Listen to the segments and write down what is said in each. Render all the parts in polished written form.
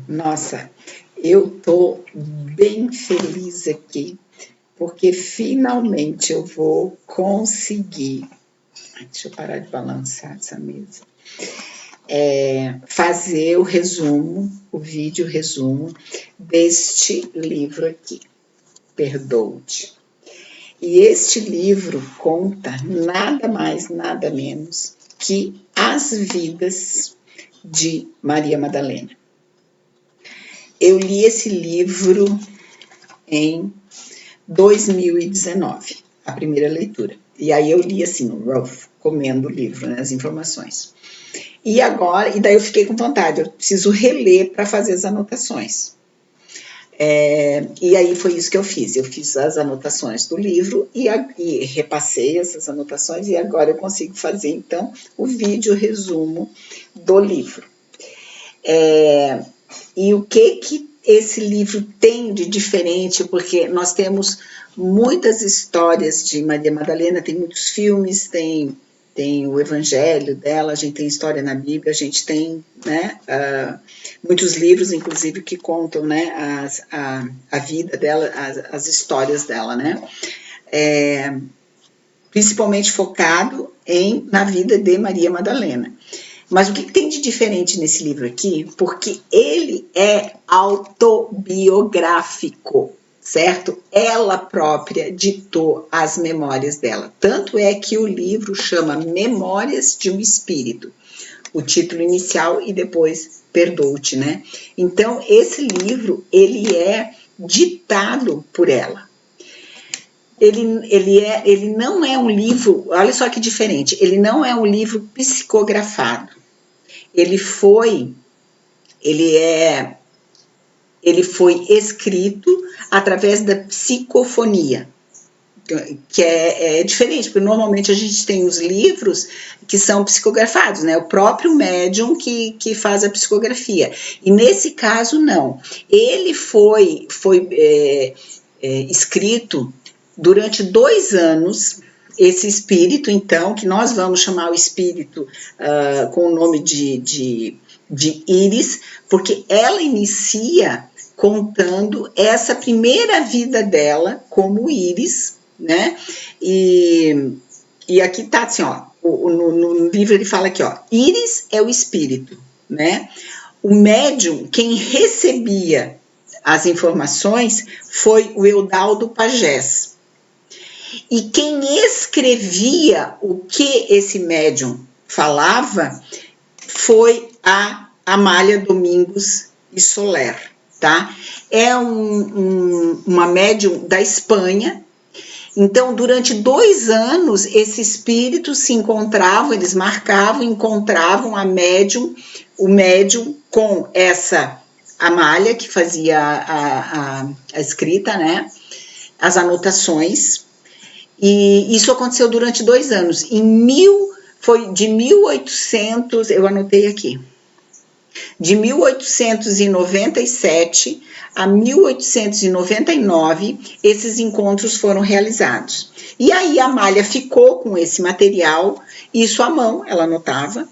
Nossa, eu tô bem feliz aqui, porque finalmente eu vou conseguir. Deixa eu parar de balançar essa mesa. Fazer o resumo, o vídeo resumo deste livro aqui, Perdoe-te. E este livro conta nada mais, nada menos que as vidas de Maria Madalena. Eu li esse livro em 2019, a primeira leitura. E aí eu li assim, comendo o livro, né, as informações. E daí eu fiquei com vontade, eu preciso reler para fazer as anotações. E aí foi isso que eu fiz as anotações do livro e repassei essas anotações, e agora eu consigo fazer, então, o vídeo resumo do livro. E o que esse livro tem de diferente, porque nós temos muitas histórias de Maria Madalena, tem muitos filmes, tem o evangelho dela, a gente tem história na Bíblia, a gente tem, né, muitos livros, inclusive, que contam, né, a vida dela, as histórias dela, né, principalmente focado na vida de Maria Madalena. Mas o que tem de diferente nesse livro aqui? Porque ele é autobiográfico, certo? Ela própria ditou as memórias dela. Tanto é que o livro chama Memórias de um Espírito, o título inicial, e depois Perdoe-te, né? Então, esse livro, ele é ditado por ela. Ele não é um livro, olha só que diferente, ele não é um livro psicografado. Ele foi escrito através da psicofonia, que é diferente, porque normalmente a gente tem os livros que são psicografados, né? O próprio médium que faz a psicografia. E nesse caso, não. Ele foi escrito durante 2 anos, esse espírito, então, que nós vamos chamar o espírito com o nome de Íris, porque ela inicia contando essa primeira vida dela como Íris, né? E aqui tá assim, ó, no livro ele fala aqui, ó, Íris é o espírito, né? O médium, quem recebia as informações foi o Eudaldo Pagés. E quem escrevia o que esse médium falava foi a Amália Domingos e Soler, tá? É uma médium da Espanha. Então, durante 2 anos, esse espírito se encontravam, eles marcavam, encontravam o médium com essa Amália, que fazia a escrita, né? As anotações. E isso aconteceu durante 2 anos. Foi de 1800, eu anotei aqui, de 1897 a 1899, esses encontros foram realizados. E aí a Amália ficou com esse material, isso à mão, ela anotava,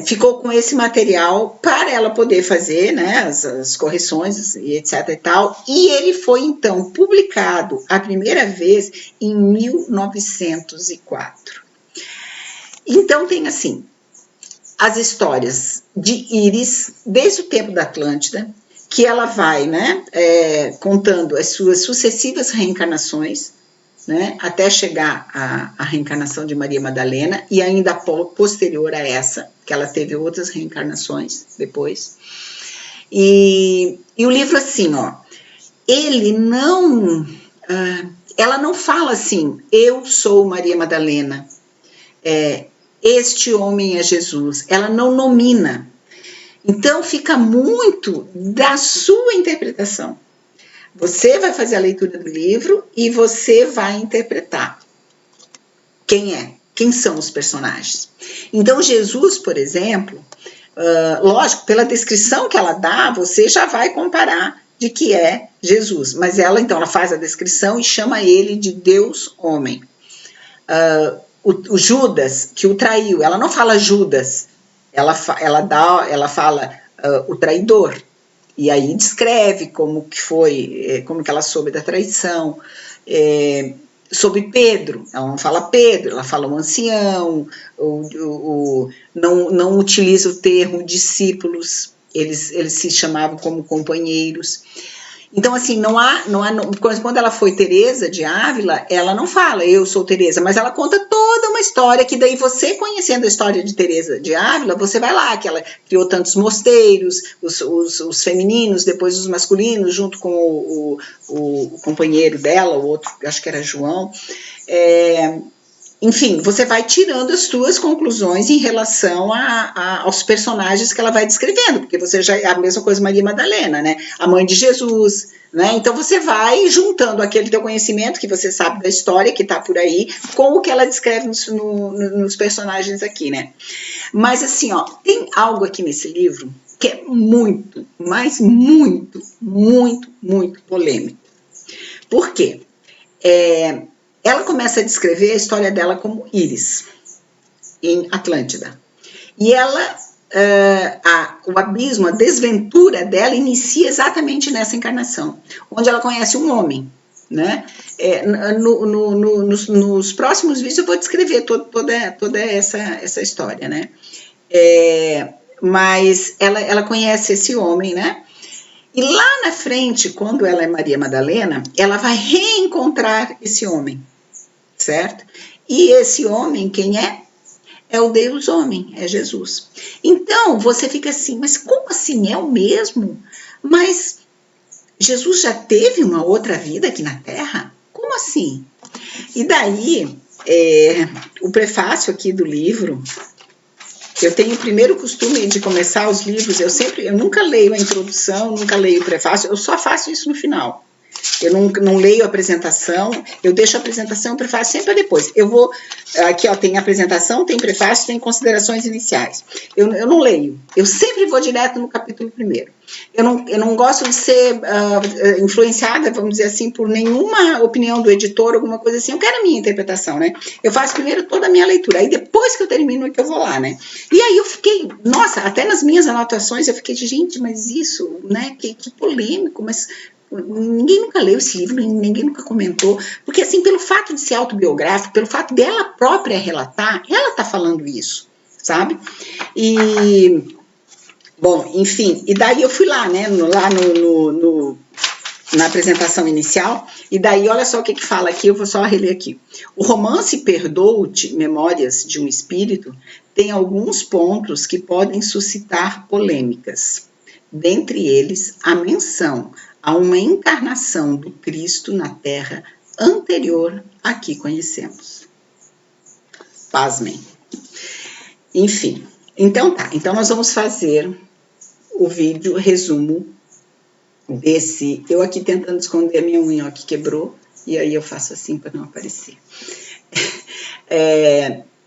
ficou com esse material para ela poder fazer, né, as correções e etc e tal, e ele foi então publicado a primeira vez em 1904. Então tem assim, as histórias de Íris, desde o tempo da Atlântida, que ela vai, né, contando as suas sucessivas reencarnações, né, até chegar à reencarnação de Maria Madalena, e ainda posterior a essa, que ela teve outras reencarnações depois. E o livro, assim, ó, ela não fala assim, eu sou Maria Madalena, este homem é Jesus, ela não nomina. Então fica muito da sua interpretação. Você vai fazer a leitura do livro e você vai interpretar quem são os personagens. Então Jesus, por exemplo, lógico, pela descrição que ela dá, você já vai comparar de que é Jesus, mas ela faz a descrição e chama ele de Deus homem. O Judas, que o traiu, ela não fala Judas, ela fala o traidor. E aí descreve como que foi, como que ela soube da traição. Sobre Pedro, ela não fala Pedro, ela fala um ancião, não utiliza o termo discípulos, eles se chamavam como companheiros. Então, assim, quando ela foi Teresa de Ávila, ela não fala, eu sou Teresa, mas ela conta toda uma história que daí você, conhecendo a história de Teresa de Ávila, você vai lá, que ela criou tantos mosteiros, os femininos, depois os masculinos, junto com o companheiro dela, o outro, acho que era João. Enfim, você vai tirando as suas conclusões em relação aos personagens que ela vai descrevendo, porque você já é a mesma coisa Maria Madalena, né? A mãe de Jesus, né? Então você vai juntando aquele teu conhecimento que você sabe da história que está por aí com o que ela descreve nos personagens aqui, né? Mas assim, ó, tem algo aqui nesse livro que é muito, mas muito, muito, muito polêmico. Por quê? Ela começa a descrever a história dela como Íris, em Atlântida. E ela, o abismo, a desventura dela inicia exatamente nessa encarnação, onde ela conhece um homem. Né? Nos próximos vídeos eu vou descrever toda essa história. Né? Mas ela conhece esse homem, né? E lá na frente, quando ela é Maria Madalena, ela vai reencontrar esse homem, certo? E esse homem, quem é? É o Deus homem, é Jesus. Então, você fica assim, mas como assim? É o mesmo? Mas Jesus já teve uma outra vida aqui na Terra? Como assim? E daí, o prefácio aqui do livro, eu tenho o primeiro costume de começar os livros, eu nunca leio a introdução, nunca leio o prefácio, eu só faço isso no final. Eu não leio a apresentação, eu deixo a apresentação e o prefácio sempre depois. Eu vou, aqui ó, tem apresentação, tem prefácio, tem considerações iniciais. Eu não leio, eu sempre vou direto no capítulo primeiro. Eu não gosto de ser influenciada, vamos dizer assim, por nenhuma opinião do editor, alguma coisa assim. Eu quero a minha interpretação, né? Eu faço primeiro toda a minha leitura, aí depois que eu termino é que eu vou lá, né? E aí eu fiquei, nossa, até nas minhas anotações eu fiquei, gente, mas isso, né? Que polêmico, mas ninguém nunca leu esse livro, ninguém nunca comentou, porque assim, pelo fato de ser autobiográfico, pelo fato dela própria relatar, ela tá falando isso, sabe? E bom, enfim, e daí eu fui lá, né, na apresentação inicial, e daí olha só o que fala aqui, eu vou só reler aqui. O romance Perdoo-te, Memórias de um Espírito, tem alguns pontos que podem suscitar polêmicas. Dentre eles, a menção a uma encarnação do Cristo na Terra anterior à que conhecemos. Pasmem. Enfim, então tá. Então nós vamos fazer o vídeo resumo desse... Eu aqui tentando esconder a minha unha, ó, que quebrou, e aí eu faço assim para não aparecer.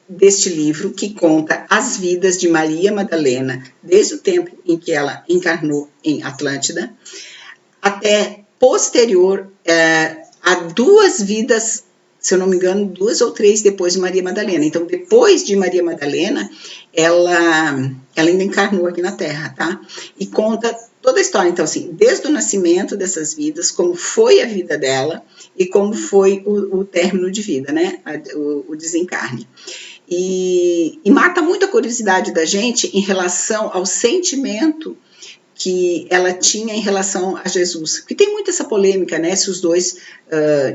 Deste livro que conta as vidas de Maria Madalena, desde o tempo em que ela encarnou em Atlântida, até posterior a duas vidas, se eu não me engano, 2 ou 3 depois de Maria Madalena. Então, depois de Maria Madalena, ela ainda encarnou aqui na Terra, tá? E conta toda a história, então, assim, desde o nascimento dessas vidas, como foi a vida dela e como foi o término de vida, né? O desencarne. E mata muito a curiosidade da gente em relação ao sentimento que ela tinha em relação a Jesus. Porque tem muito essa polêmica, né? Se os dois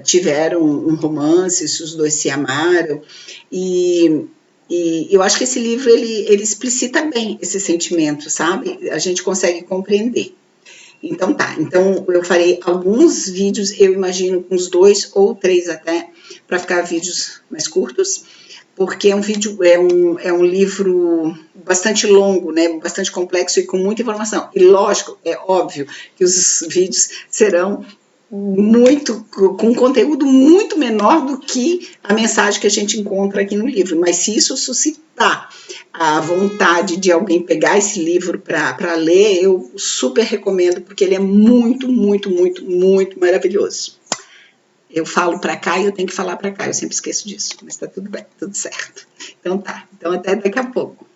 tiveram um romance, se os dois se amaram. E eu acho que esse livro, ele explicita bem esse sentimento, sabe? A gente consegue compreender. Então tá, então eu farei alguns vídeos, eu imagino uns 2 ou 3 até, para ficar vídeos mais curtos, porque é um livro bastante longo, né, bastante complexo e com muita informação. E lógico, é óbvio que os vídeos serão com conteúdo muito menor do que a mensagem que a gente encontra aqui no livro. Mas se isso suscitar a vontade de alguém pegar esse livro para ler, eu super recomendo, porque ele é muito, muito, muito, muito maravilhoso. Eu falo para cá e eu tenho que falar para cá, eu sempre esqueço disso, mas tá tudo bem, tudo certo. Então tá, então até daqui a pouco.